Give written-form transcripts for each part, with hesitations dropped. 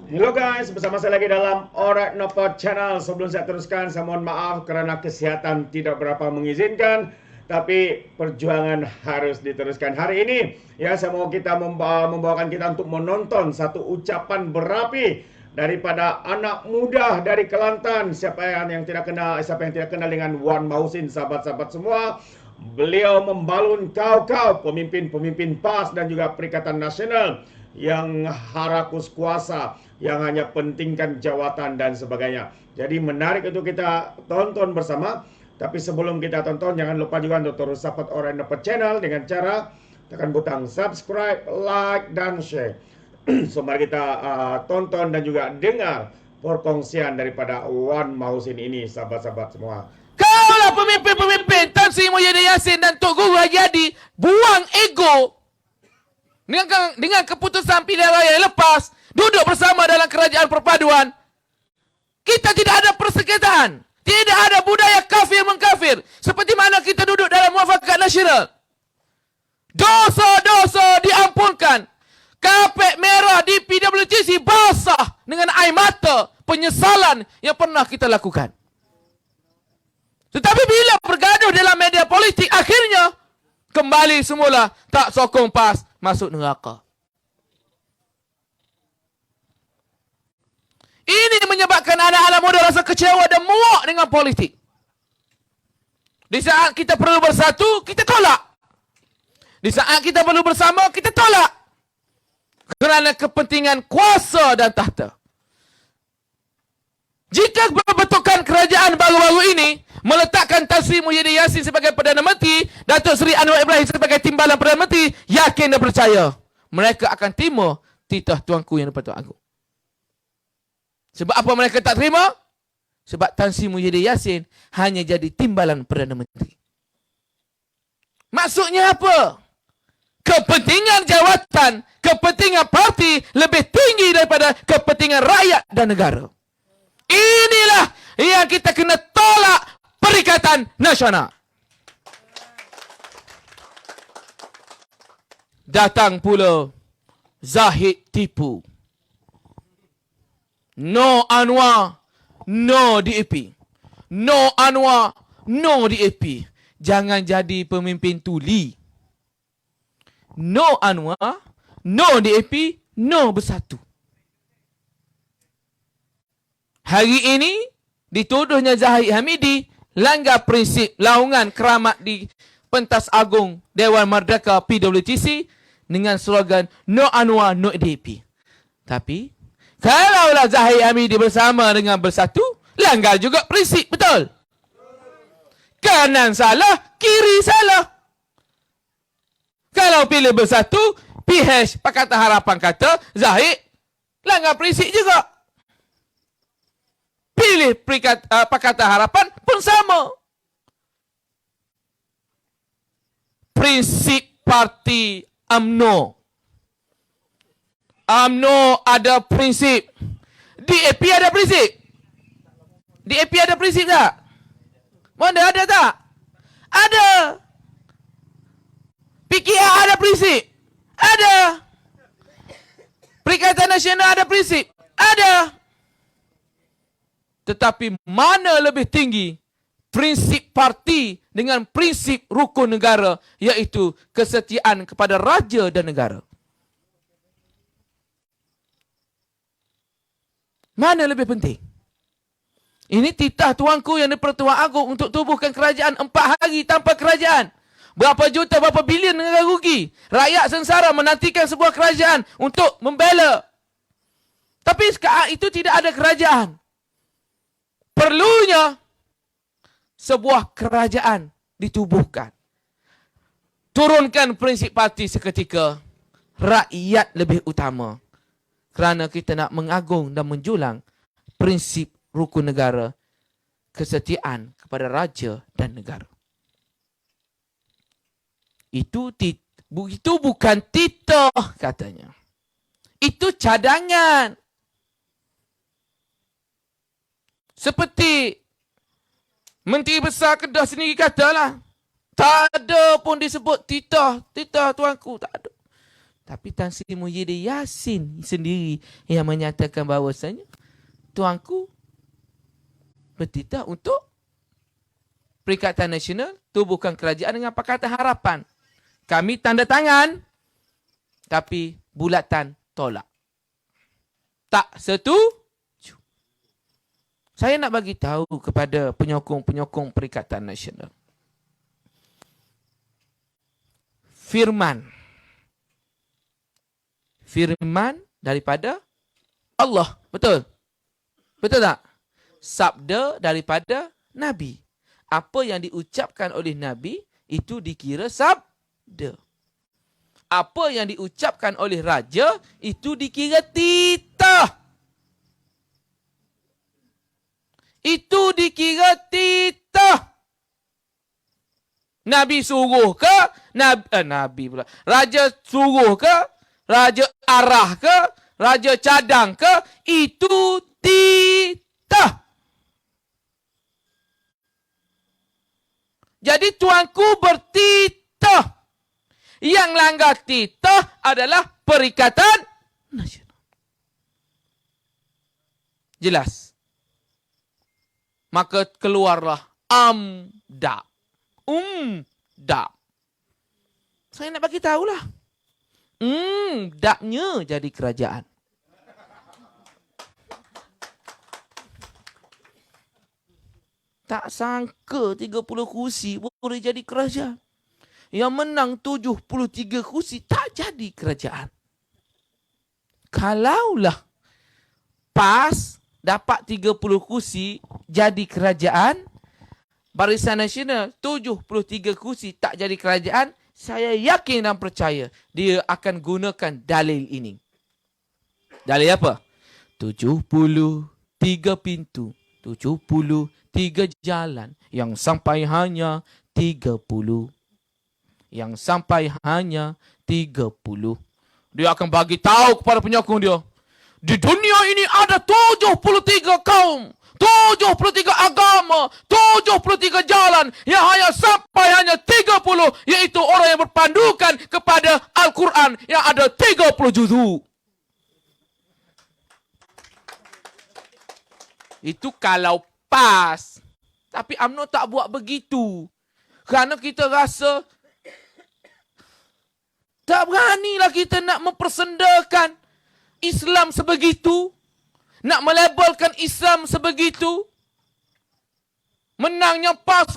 Halo guys, bersama saya lagi dalam Alright Nopod Channel. Sebelum saya teruskan, saya mohon maaf kerana kesihatan tidak berapa mengizinkan, tapi perjuangan harus diteruskan. Hari ini, ya, saya mau kita membawakan kita untuk menonton satu ucapan berapi daripada anak muda dari Kelantan. Siapa yang tidak kenal dengan Wan Mahusin, sahabat-sahabat semua. Beliau membalun kau-kau pemimpin-pemimpin PAS dan juga Perikatan Nasional yang harakus kuasa, yang hanya pentingkan jawatan dan sebagainya. Jadi menarik untuk kita tonton bersama. Tapi sebelum kita tonton, jangan lupa juga untuk terus support Alright Nopod Channel dengan cara tekan butang subscribe, like, dan share. So mari kita tonton dan juga dengar perkongsian daripada Wan Mahusin ini, sahabat-sahabat semua. Kaulah pemimpin-pemimpin Tan Sri Muhyiddin Yassin dan Tok Guru Haji Hadi, buang ego dengan keputusan pilihan raya yang lepas, duduk bersama dalam kerajaan perpaduan. Kita tidak ada persengketaan, tidak ada budaya kafir mengkafir, seperti mana kita duduk dalam muafakat nasional. Dosa-dosa diampunkan. Kapet merah di PWTC basah dengan air mata penyesalan yang pernah kita lakukan. Tetapi bila bergaduh dalam media politik, akhirnya kembali semula tak sokong PAS masuk neraka. Ini menyebabkan anak-anak muda rasa kecewa dan muak dengan politik. Di saat kita perlu bersatu, kita tolak. Di saat kita perlu bersama, kita tolak. Kerana kepentingan kuasa dan tahta. Jika pembentukan kerajaan baru-baru ini meletakkan Tan Sri Muhyiddin Yassin sebagai Perdana Menteri, Datuk Seri Anwar Ibrahim sebagai Timbalan Perdana Menteri, yakin dan percaya mereka akan terima titah tuanku yang di-Pertuan Agong. Sebab apa mereka tak terima? Sebab Tan Sri Muhyiddin Yassin hanya jadi Timbalan Perdana Menteri. Maksudnya apa? Kepentingan jawatan, kepentingan parti lebih tinggi daripada kepentingan rakyat dan negara. Inilah yang kita kena tolak Perikatan Nasional. Datang pula Zahid tipu. No Anwar, no DAP. No Anwar, no DAP. Jangan jadi pemimpin tuli. No Anwar, no DAP, no Bersatu. Hari ini dituduhnya Zahid Hamidi langgar prinsip laungan keramat di Pentas Agung Dewan Merdeka PWTC dengan slogan No Anwar, no DAP. Tapi kalaulah Zahid Hamidi bersama dengan Bersatu, langgar juga prinsip, betul? Kanan salah, kiri salah. Kalau pilih Bersatu, PH Pakatan Harapan kata Zahid langgar prinsip juga. Pilih Pakatan Harapan pun sama. Prinsip parti UMNO. UMNO ada prinsip. DAP ada prinsip. DAP ada prinsip tak? Mana ada tak? Ada. PKR ada prinsip. Ada. Perikatan Nasional ada prinsip. Ada. Tetapi mana lebih tinggi prinsip parti dengan prinsip rukun negara, iaitu kesetiaan kepada raja dan negara? Mana lebih penting? Ini titah tuanku yang di-Pertuan Agong untuk tubuhkan kerajaan 4 hari tanpa kerajaan. Berapa juta, berapa bilion negara rugi. Rakyat sengsara menantikan sebuah kerajaan untuk membela. Tapi sekarang itu tidak ada kerajaan. Perlunya sebuah kerajaan ditubuhkan. Turunkan prinsip parti seketika. Rakyat lebih utama. Kerana kita nak mengagung dan menjulang prinsip rukun negara, kesetiaan kepada raja dan negara. Itu bukan titah katanya. Itu cadangan. Seperti Menteri Besar Kedah sendiri katalah, tak ada pun disebut titah tuanku, tak ada. Tapi Tan Sri Muhyiddin Yassin sendiri yang menyatakan bahawasanya tuanku bertitah untuk Perikatan Nasional tubuhkan kerajaan dengan Pakatan Harapan. Kami tanda tangan, tapi bulatan tolak. Tak setuju. Saya nak bagi tahu kepada penyokong-penyokong Perikatan Nasional. Firman daripada Allah. Betul? Betul tak? Sabda daripada Nabi. Apa yang diucapkan oleh Nabi, itu dikira sabda. Apa yang diucapkan oleh raja, itu dikira titah. Itu dikira titah. Nabi suruh ke? Nabi pula. Raja suruh ke? Raja arah ke? Raja cadang ke? Itu titah. Jadi tuanku bertitah. Yang langgar titah adalah Perikatan Nasional. Jelas. Maka keluarlah AMDAP. DAP. Saya nak bagi tahulah. DAP-nya jadi kerajaan. Tak sangka 30 kursi boleh jadi kerajaan. Yang menang 73 kursi tak jadi kerajaan. Kalaulah PAS dapat 30 kursi jadi kerajaan, Barisan Nasional 73 kursi tak jadi kerajaan, saya yakin dan percaya dia akan gunakan dalil ini. Dalil apa? 73 pintu, 73 jalan yang sampai hanya 30. Yang sampai hanya 30. Dia akan bagi tahu kepada penyokong dia. Di dunia ini ada 73 kaum, 73 agama, 73 jalan yang hanya sampai hanya 30, iaitu orang yang berpandukan kepada Al-Quran yang ada 30 juzuk. Itu kalau PAS. Tapi UMNO tak buat begitu. Kerana kita rasa tak beranilah kita nak mempersendakan Islam sebegitu. Nak melabelkan Islam sebegitu. Menangnya PAS,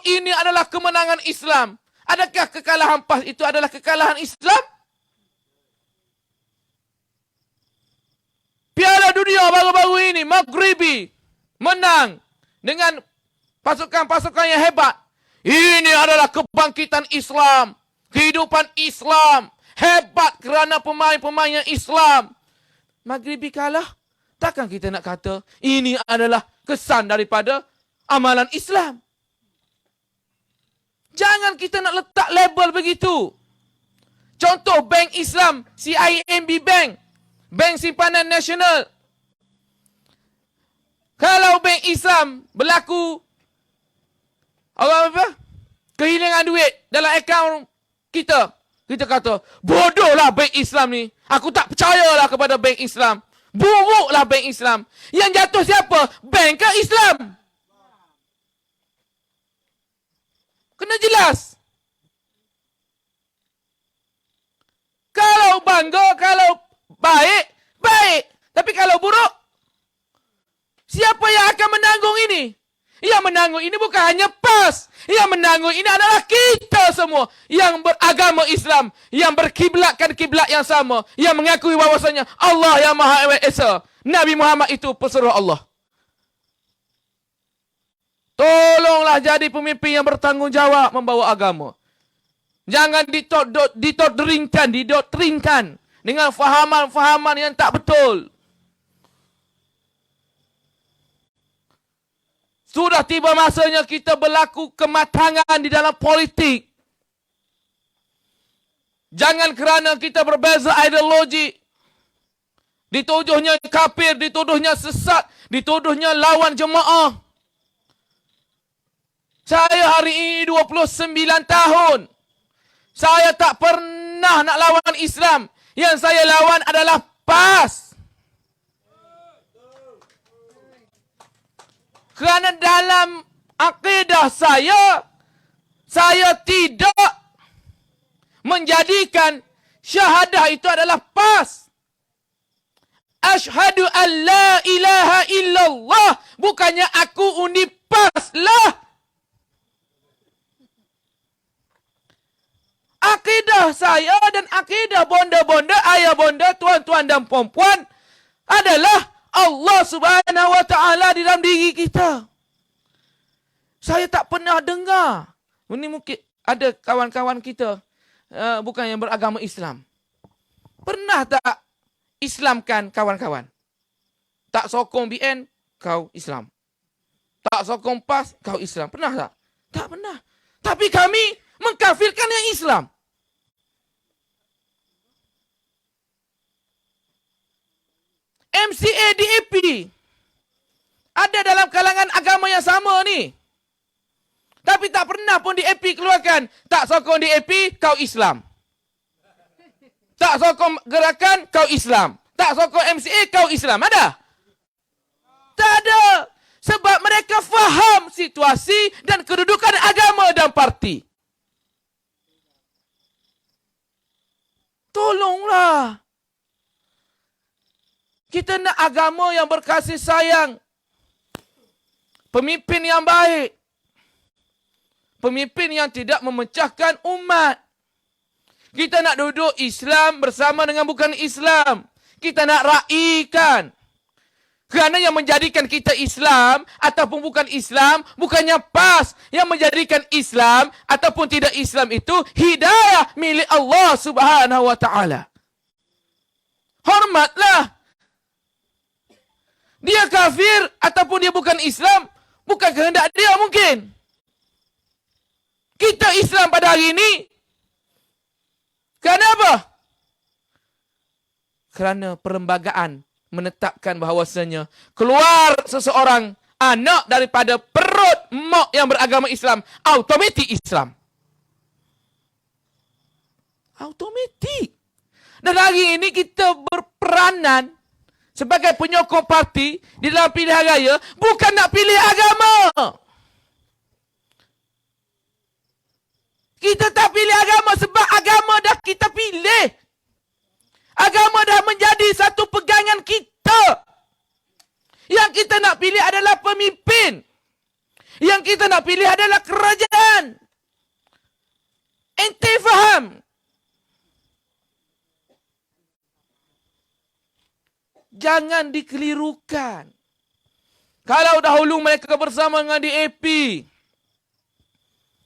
ini adalah kemenangan Islam. Adakah kekalahan PAS itu adalah kekalahan Islam? Piala Dunia baru-baru ini, Maghribi menang dengan pasukan-pasukan yang hebat. Ini adalah kebangkitan Islam. Kehidupan Islam. Hebat kerana pemain-pemain yang Islam. Maghribi kalah. Takkan kita nak kata ini adalah kesan daripada amalan Islam. Jangan kita nak letak label begitu. Contoh Bank Islam, CIMB Bank. Bank Simpanan Nasional. Kalau Bank Islam berlaku apa? Kehilangan duit dalam akaun kita. Kita kata, bodohlah Bank Islam ni. Aku tak percayalah kepada Bank Islam. Buruklah Bank Islam. Yang jatuh siapa? Bank ke Islam? Kena jelas. Kalau bangga, kalau baik, baik. Tapi kalau buruk, siapa yang akan menanggung ini? Yang menanggung ini bukan hanya PAS. Yang menanggung ini adalah kita semua. Yang beragama Islam. Yang berkiblatkan kiblat yang sama. Yang mengakui bahawasanya Allah yang Maha Esa. Nabi Muhammad itu pesuruh Allah. Tolonglah jadi pemimpin yang bertanggungjawab membawa agama. Jangan didoktrinkan dengan fahaman-fahaman yang tak betul. Sudah tiba masanya kita berlaku kematangan di dalam politik. Jangan kerana kita berbeza ideologi, dituduhnya kafir, dituduhnya sesat, dituduhnya lawan jemaah. Saya hari ini 29 tahun. Saya tak pernah pernah nak lawan Islam. Yang saya lawan adalah PAS. Kerana dalam akidah saya tidak menjadikan syahadah itu adalah PAS. Asyhadu an la ilaha illallah. Bukannya aku undi PAS lah. Akidah saya dan akidah bonda-bonda, ayah bonda, tuan-tuan dan puan-puan adalah Allah Subhanahu wa taala di dalam diri kita. Saya tak pernah dengar. Ini mungkin ada kawan-kawan kita bukan yang beragama Islam. Pernah tak Islamkan kawan-kawan? Tak sokong BN, kau Islam. Tak sokong PAS, kau Islam. Pernah tak? Tak pernah. Tapi kami mengkafirkan yang Islam. MCA DAP ada dalam kalangan agama yang sama ni. Tapi tak pernah pun DAP keluarkan. Tak sokong DAP, kau Islam. Tak sokong gerakan, kau Islam. Tak sokong MCA, kau Islam. Ada? Tak ada. Sebab mereka faham situasi dan kedudukan agama dan parti. Tolonglah. Kita nak agama yang berkasih sayang. Pemimpin yang baik. Pemimpin yang tidak memecahkan umat. Kita nak duduk Islam bersama dengan bukan Islam. Kita nak raikan. Kerana yang menjadikan kita Islam ataupun bukan Islam, bukannya PAS. Yang menjadikan Islam ataupun tidak Islam itu hidayah milik Allah Subhanahu wa taala. Hormatlah. Dia kafir ataupun dia bukan Islam, bukan kehendak dia mungkin. Kita Islam pada hari ini. Kerana apa? Kerana perlembagaan menetapkan bahawasanya keluar seseorang anak daripada perut mak yang beragama Islam, automatik Islam. Automatik. Dan hari ini kita berperanan sebagai penyokong parti di dalam pilihan raya, bukan nak pilih agama. Kita tak pilih agama sebab agama dah kita pilih. Agama dah menjadi satu pegangan kita. Yang kita nak pilih adalah pemimpin. Yang kita nak pilih adalah kerajaan. Ente faham? Jangan dikelirukan. Kalau dahulu mereka bersama dengan DAP,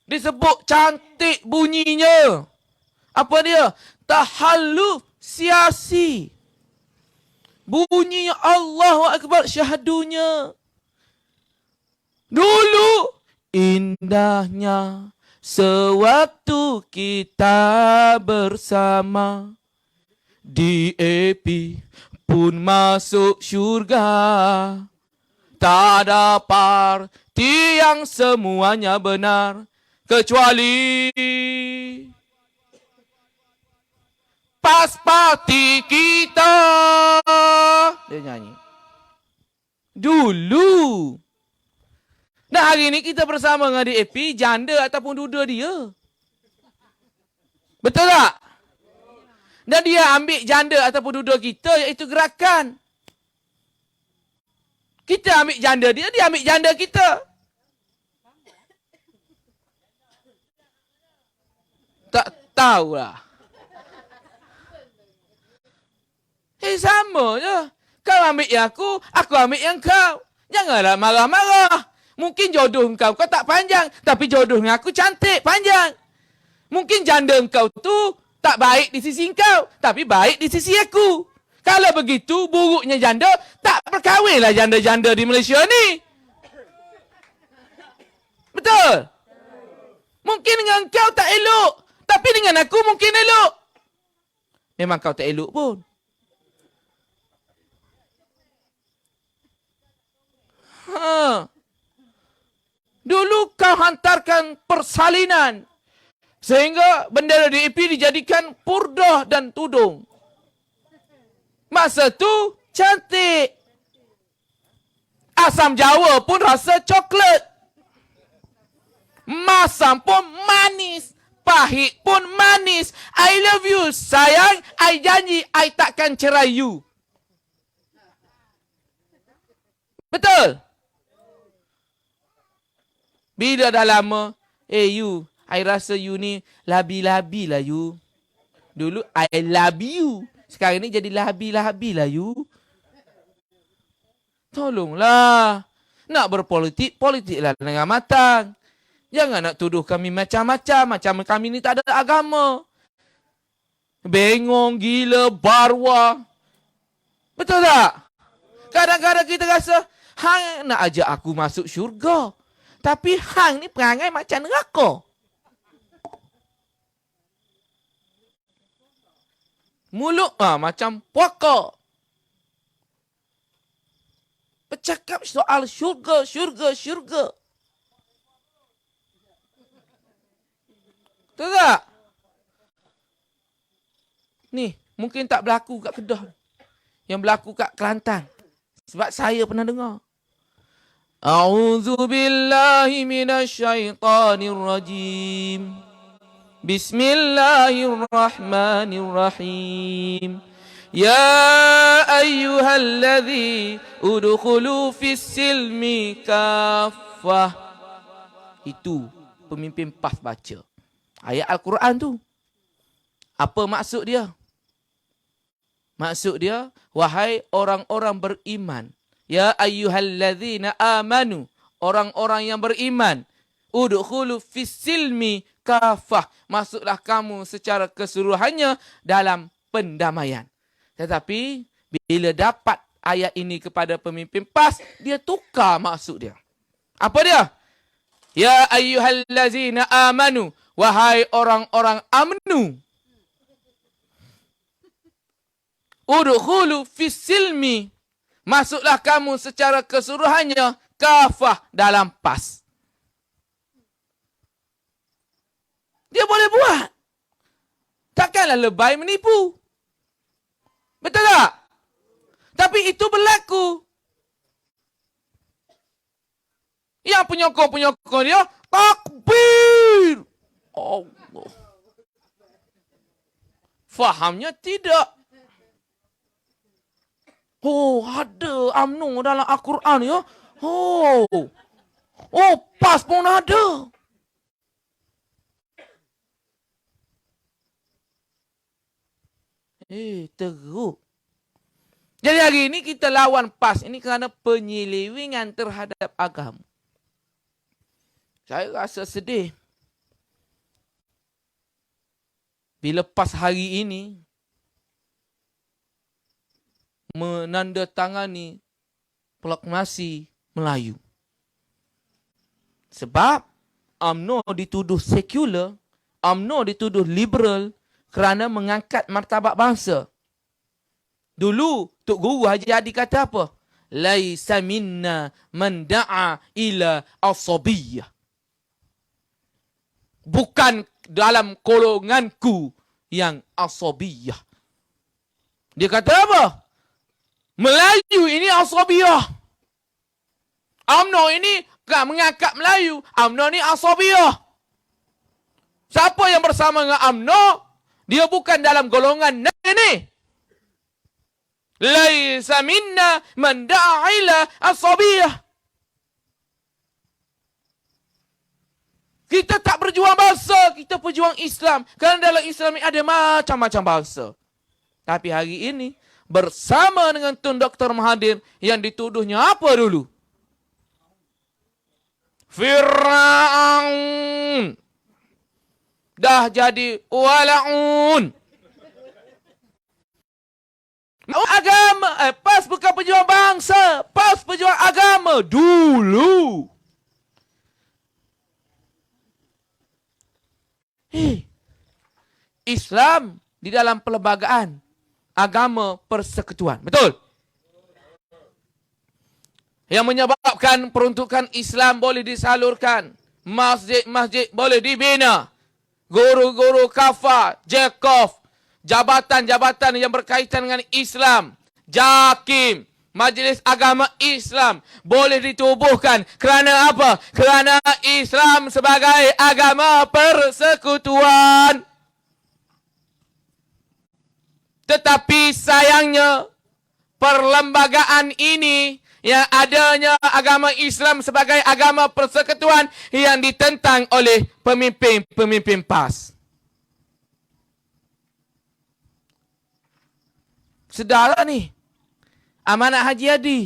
disebut cantik bunyinya. Apa dia? Tahalluf siasi. Bunyinya Allahu Akbar syahadunya. Dulu indahnya sewaktu kita bersama. DAP pun masuk syurga. Tak ada parti yang semuanya benar kecuali PAS parti kita. Dia nyanyi. Dulu. Dan hari ini kita bersama dengan DAP, janda ataupun duda dia. Betul tak? Dan dia ambil janda ataupun duda kita, iaitu gerakan. Kita ambil janda dia, dia ambil janda kita. Tak tahulah. Sama je. Kau ambil yang aku ambil yang kau. Janganlah marah-marah. Mungkin jodoh kau tak panjang, tapi jodoh aku cantik, panjang. Mungkin janda kau tu tak baik di sisi kau, tapi baik di sisi aku. Kalau begitu, buruknya janda, tak berkahwinlah janda-janda di Malaysia ni. Betul? Mungkin dengan kau tak elok, tapi dengan aku mungkin elok. Memang kau tak elok pun. Dulu kau hantarkan persalinan Sehingga bendera DAP dijadikan purdah dan tudung. Masa tu cantik. Asam Jawa pun rasa coklat. Masam pun manis. Pahit pun manis. I love you, sayang. I janji, I takkan cerai you. Betul? Bila dah lama, you, I rasa you ni labi-labi lah you. Dulu, I love you. Sekarang ni jadi labi-labi lah you. Tolonglah. Nak berpolitik, politiklah dengan matang. Jangan nak tuduh kami macam-macam. Macam kami ni tak ada agama. Bengong, gila, barwa. Betul tak? Kadang-kadang kita rasa, hang nak ajak aku masuk syurga. Tapi hang ni perangai macam neraka. Mulut macam puaka. Bercakap soal syurga, syurga, syurga. Betul tak? Ni, mungkin tak berlaku kat Kedah. Yang berlaku kat Kelantan. Sebab saya pernah dengar. A'udzubillahi minasyaitanirrajim. Bismillahirrahmanirrahim. Ya ayyuhalladzi udkhulu fis silmi kaffah. Itu pemimpin PAS baca. Ayat Al-Quran tu. Apa maksud dia? Maksud dia, wahai orang-orang beriman. Ya ayyuhalladzina amanu. Orang-orang yang beriman. Udkhulu fis silmi kafah. Masuklah kamu secara keseluruhannya dalam pendamaian. Tetapi, bila dapat ayat ini kepada pemimpin PAS, dia tukar maksud dia. Apa dia? Ya ayyuhalladzina amanu. Wahai orang-orang amnu. Udkhulu fis silmi. Masuklah kamu secara keseluruhannya kafah dalam PAS. Dia boleh buat. Takkanlah lebay menipu. Betul tak? Tapi itu berlaku. Yang penyokong-penyokong dia, takbir. Allah. Fahamnya tidak. Oh, ada UMNO dalam Al-Quran ya. Oh, PAS pun ada. Teruk. Jadi hari ini kita lawan PAS ini kerana penyelewengan terhadap agama. Saya rasa sedih. Bila PAS hari ini menandatangani proklamasi Melayu. Sebab UMNO dituduh sekular, UMNO dituduh liberal kerana mengangkat martabat bangsa. Dulu Tok Guru Haji Hadi kata apa? Laisa minna man da'a ila asabiyyah. Bukan dalam golonganku yang asabiyyah. Dia kata apa? Melayu ini asabiyyah. UMNO ini tak mengangkat Melayu. UMNO ni asabiyyah. Siapa yang bersama dengan UMNO, dia bukan dalam golongan ini. Laisa minna man da'a ila asabiyyah. Kita tak berjuang bangsa, kita berjuang Islam. Kerana dalam Islam ini ada macam-macam bangsa. Tapi hari ini, bersama dengan Tun Dr. Mahathir, yang dituduhnya apa dulu? Fir'aun. Dah jadi wala'un. Agama, PAS bukan pejuang bangsa. PAS pejuang agama dulu. Islam di dalam perlembagaan agama persekutuan. Betul? Yang menyebabkan peruntukan Islam boleh disalurkan. Masjid-masjid boleh dibina. guru-guru kafah, Jakov, jabatan-jabatan yang berkaitan dengan Islam, JAKIM, Majlis Agama Islam boleh ditubuhkan. Kerana apa? Kerana Islam sebagai agama persekutuan. Tetapi sayangnya, perlembagaan ini yang adanya agama Islam sebagai agama persekutuan yang ditentang oleh pemimpin-pemimpin PAS. Sedara ni, Amanat Haji Hadi,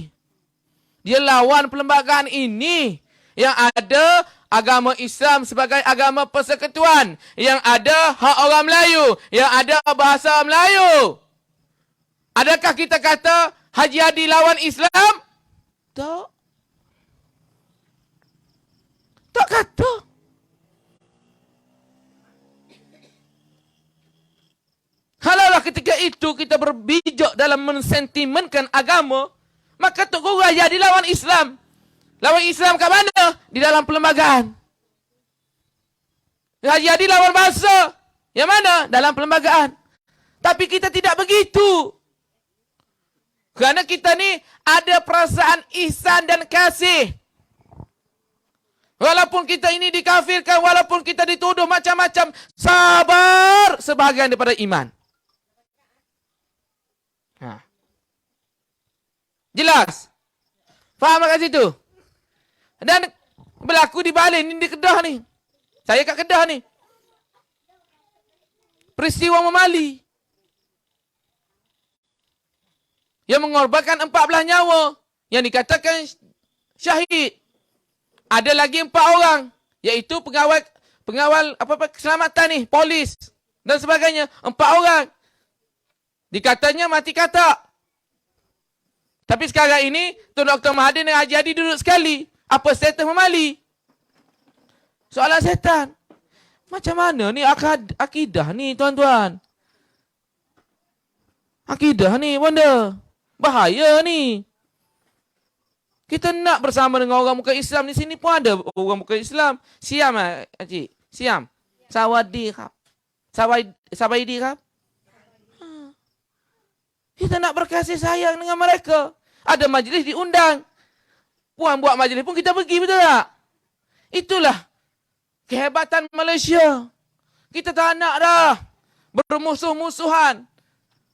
dia lawan perlembagaan ini yang ada agama Islam sebagai agama persekutuan, yang ada hak orang Melayu, yang ada bahasa Melayu. Adakah kita kata Haji Hadi lawan Islam? Tak. Tak kata. Kalaulah ketika itu kita berbijak dalam mensentimenkan agama, maka Tok Guru Haji Hadi lawan Islam. Lawan Islam kat mana? Di dalam perlembagaan. Haji Hadi lawan bahasa. Yang mana? Dalam perlembagaan. Tapi kita tidak begitu. Kerana kita ni ada perasaan ihsan dan kasih. Walaupun kita ini dikafirkan, walaupun kita dituduh macam-macam, sabar sebahagian daripada iman. Jelas? Faham kat situ? Dan berlaku di Balin ni, di Kedah ni. Saya kat Kedah ni. Peristiwa memali. Yang mengorbankan 14 nyawa. Yang dikatakan syahid. Ada lagi 4 orang. Iaitu pengawal keselamatan ni. Polis. Dan sebagainya. 4 orang. Dikatanya mati katak. Tapi sekarang ini, Tun Dr. Mahathir dan Haji Hadi duduk sekali. Apa status memali? Soalan setan. Macam mana ni akidah ni, tuan-tuan? Akidah ni, benda. Bahaya ni. Kita nak bersama dengan orang muka Islam. Di sini pun ada orang muka Islam. Siam lah, Cik. Siam. Sawadi kap. Sabaidi kap. Kita nak berkasih sayang dengan mereka. Ada majlis diundang. Puan buat majlis pun kita pergi, betul tak? Itulah kehebatan Malaysia. Kita tak nak dah bermusuh-musuhan.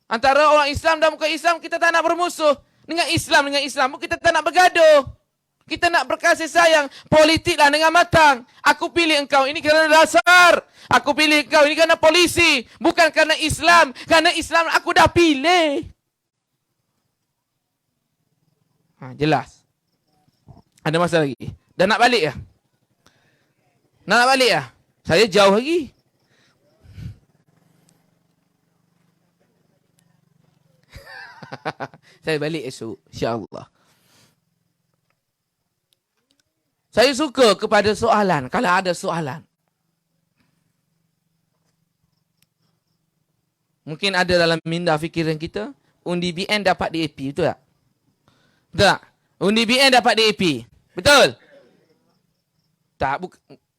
Antara orang Islam dan bukan Islam, kita tak nak bermusuh. Dengan Islam pun kita tak nak bergaduh. Kita nak berkasih sayang. Politiklah dengan matang. Aku pilih engkau ini kerana dasar. Aku pilih engkau ini kerana polisi. Bukan kerana Islam. Kerana Islam aku dah pilih. Jelas. Ada masa lagi. Dah nak balik ya? Nak balik ya? Saya jauh lagi. Saya balik esok, insya-Allah. Saya suka kepada soalan, kalau ada soalan. Mungkin ada dalam minda fikiran kita, undi BN dapat DAP, betul tak? Betul tak? Undi BN dapat DAP. Betul? Tak,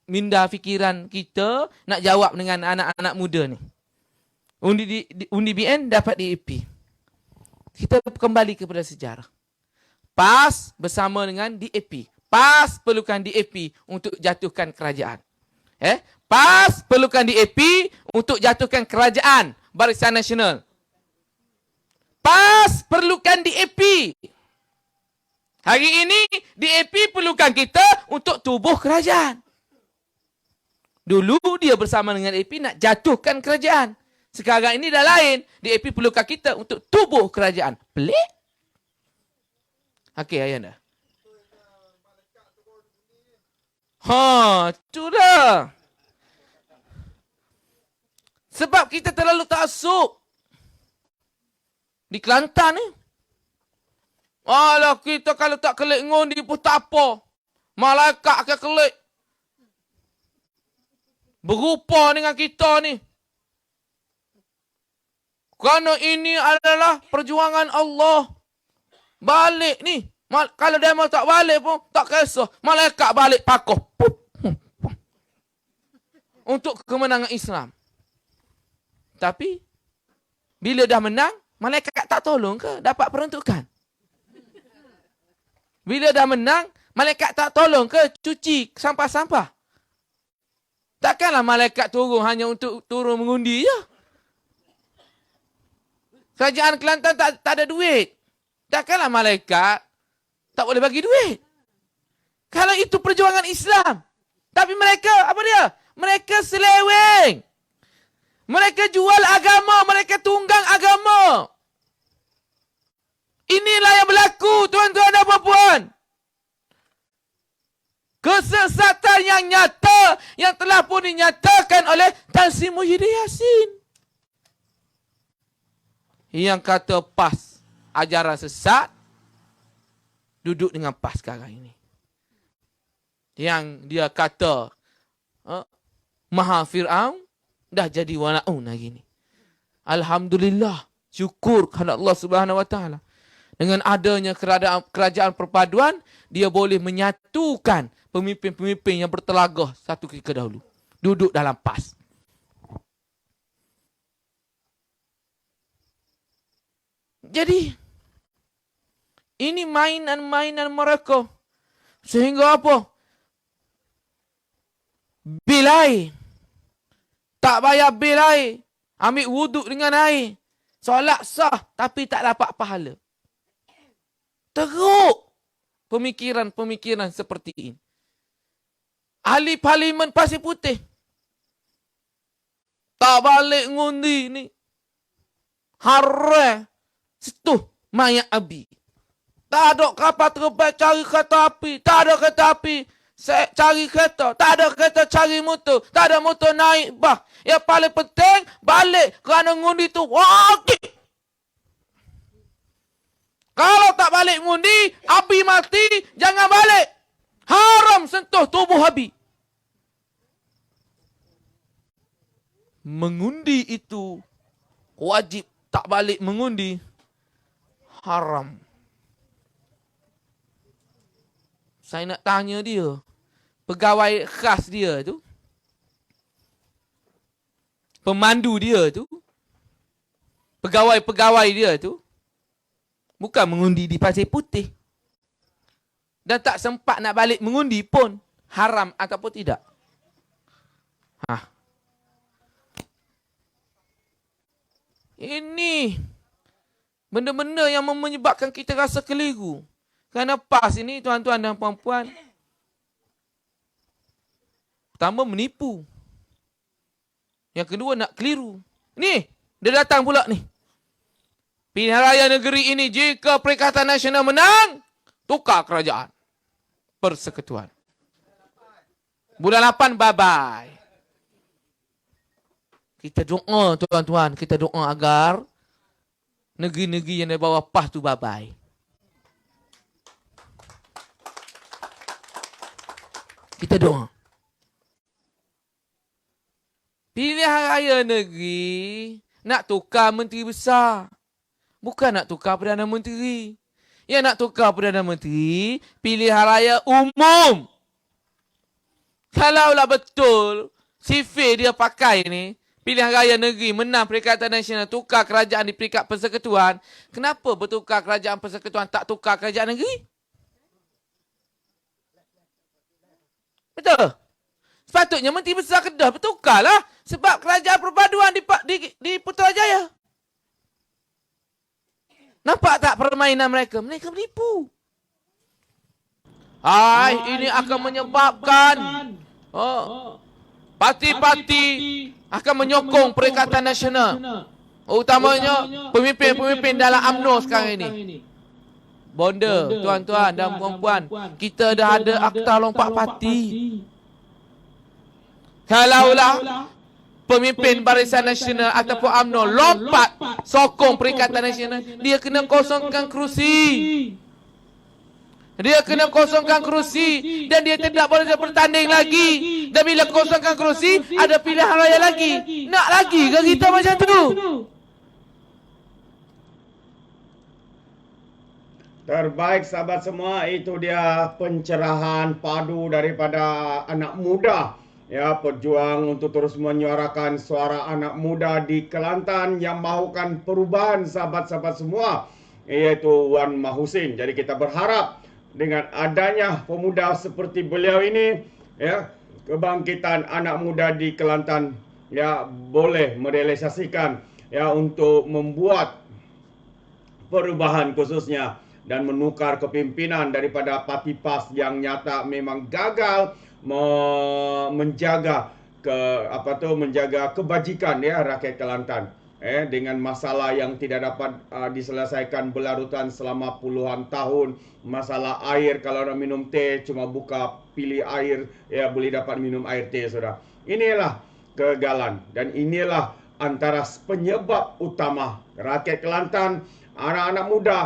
minda fikiran kita nak jawab dengan anak-anak muda ni. Undi BN dapat DAP. Kita kembali kepada sejarah. PAS bersama dengan DAP. PAS perlukan DAP untuk jatuhkan kerajaan. PAS perlukan DAP untuk jatuhkan kerajaan Barisan Nasional. PAS perlukan DAP. Hari ini DAP perlukan kita untuk tubuh kerajaan. Dulu dia bersama dengan DAP nak jatuhkan kerajaan. Sekarang ini dah lain. DAP perlukan kita untuk tubuh kerajaan. Pelik? Okey, ayah dah. Itu dah. Sebab kita terlalu taksub. Di Kelantan ni. Alah, kita kalau tak kelik ngondi pun tak apa. Malaikat akan kelik. Berupa dengan kita ni. Kerana ini adalah perjuangan Allah. Balik ni. Kalau demo tak balik pun tak kisah. Malaikat balik pakoh. untuk kemenangan Islam. Tapi bila dah menang, malaikat tak tolong ke dapat peruntukan? Bila dah menang, malaikat tak tolong ke cuci sampah-sampah? Takkanlah malaikat turun hanya untuk turun mengundi je. Kerajaan Kelantan tak ada duit. Takkanlah malaikat tak boleh bagi duit. Kalau itu perjuangan Islam. Tapi mereka, apa dia? Mereka seleweng. Mereka jual agama, mereka tunggang agama. Inilah yang berlaku, tuan-tuan dan puan-puan. Kesesatan yang nyata, yang telah pun dinyatakan oleh Tan Sri Muhyiddin Yassin. Yang kata PAS, ajaran sesat, duduk dengan PAS sekarang ini. Yang dia kata, Maha Fir'aun, dah jadi Wala'un hari ini. Alhamdulillah, syukur kepada Allah Subhanahu Wa Taala. Dengan adanya kerajaan perpaduan, dia boleh menyatukan pemimpin-pemimpin yang bertelagah satu ketika dahulu. Duduk dalam PAS. Jadi, ini mainan-mainan mereka. Sehingga apa? Bil air. Tak bayar bil air. Ambil wuduk dengan air. Solat sah tapi tak dapat pahala. Teruk pemikiran-pemikiran seperti ini. Ahli Parlimen Pasir Putih. Tak balik ngundi ni. Haram. Setuh mayat Abi. Tak ada kapal terbang cari kereta api. Tak ada kereta api. Cari kereta. Tak ada kereta cari motor. Tak ada motor naik bah. Yang paling penting balik kerana ngundi tu wajib. Kalau tak balik ngundi, Abi mati, jangan balik. Haram sentuh tubuh Abi. Mengundi itu wajib, tak balik mengundi haram. Saya nak tanya dia, pegawai khas dia tu, pemandu dia tu, pegawai-pegawai dia tu, bukan mengundi di Pasir Putih. Dan tak sempat nak balik mengundi pun, haram ataupun tidak? Ini benda-benda yang menyebabkan kita rasa keliru. Kerana PAS ini, tuan-tuan dan puan-puan, pertama menipu. Yang kedua nak keliru. Ni, dia datang pula ni. Pilihan raya negeri ini jika Perikatan Nasional menang, tukar kerajaan. Persekutuan. Bulan 8, bye-bye. Kita doa, tuan-tuan. Kita doa agar negeri-negeri yang di bawah PAS tu bye-bye. Kita doa. Pilihan raya negeri nak tukar menteri besar. Bukan nak tukar Perdana Menteri. Yang nak tukar Perdana Menteri, pilihan raya umum. Kalaulah betul sifir dia pakai ni, pilihan raya negeri menang Perikatan Nasional, tukar kerajaan di peringkat persekutuan, kenapa bertukar kerajaan persekutuan tak tukar kerajaan negeri? Betul? Sepatutnya Menteri Besar Kedah bertukarlah sebab kerajaan perpaduan di Putrajaya. Nampak tak permainan mereka? Mereka menipu. Ini akan menyebabkan parti-parti akan menyokong Perikatan Nasional. Utamanya pemimpin-pemimpin dalam UMNO sekarang ini. Bonda, tuan-tuan dan puan-puan, kita dah ada akta lompat parti. Kalaulah pemimpin Barisan Nasional ataupun UMNO lompat sokong Perikatan Nasional, dia kena kosongkan kerusi. Dia kena kosongkan kerusi dan dia tidak boleh bertanding lagi. Dan bila kosongkan kerusi, ada pilihan raya lagi. Nak lagi ke kita macam tu? Terbaik sahabat semua, itu dia pencerahan padu daripada anak muda ya berjuang untuk terus menyuarakan suara anak muda di Kelantan yang mahukan perubahan sahabat-sahabat semua, yaitu Wan Mahusin. Jadi kita berharap dengan adanya pemuda seperti beliau ini, ya, kebangkitan anak muda di Kelantan ya boleh merealisasikan ya untuk membuat perubahan khususnya dan menukar kepimpinan daripada parti PAS yang nyata memang gagal menjaga menjaga kebajikan ya rakyat Kelantan dengan masalah yang tidak dapat diselesaikan berlarutan selama puluhan tahun. Masalah air, kalau nak minum teh cuma buka pilih air ya boleh dapat minum air teh, saudara. Inilah kegagalan dan inilah antara penyebab utama rakyat Kelantan, anak-anak muda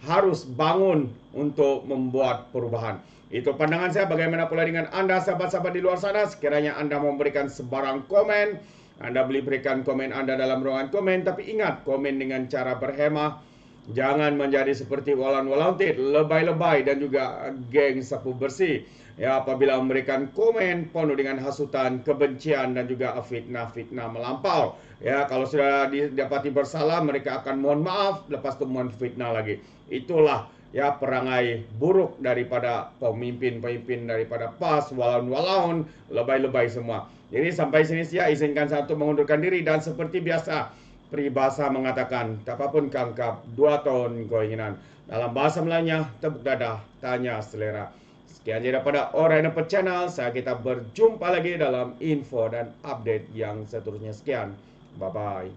harus bangun untuk membuat perubahan. Itu pandangan saya. Bagaimana pula dengan Anda, sahabat-sahabat di luar sana? Sekiranya Anda mau memberikan sebarang komen, Anda boleh berikan komen Anda dalam ruangan komen. Tapi ingat, komen dengan cara berhemah. Jangan menjadi seperti Walan Tit, lebay-lebay dan juga geng sapu bersih. Ya, apabila memberikan komen penuh dengan hasutan, kebencian dan juga fitnah-fitnah melampau. Ya, kalau sudah didapati bersalah, mereka akan mohon maaf, lepas itu mohon fitnah lagi. Itulah ya perangai buruk daripada pemimpin-pemimpin daripada PAS, walaun, lebay-lebay semua. Jadi sampai sini saya izinkan saya untuk mengundurkan diri, dan seperti biasa peribahasa mengatakan, tak apapun kangkap 2 tahun keinginan. Dalam bahasa Melayunya, tepuk dadah, tanya selera. Sekian saja daripada Alright Nampak Channel. Kita berjumpa lagi dalam info dan update yang seterusnya. Sekian. Bye-bye.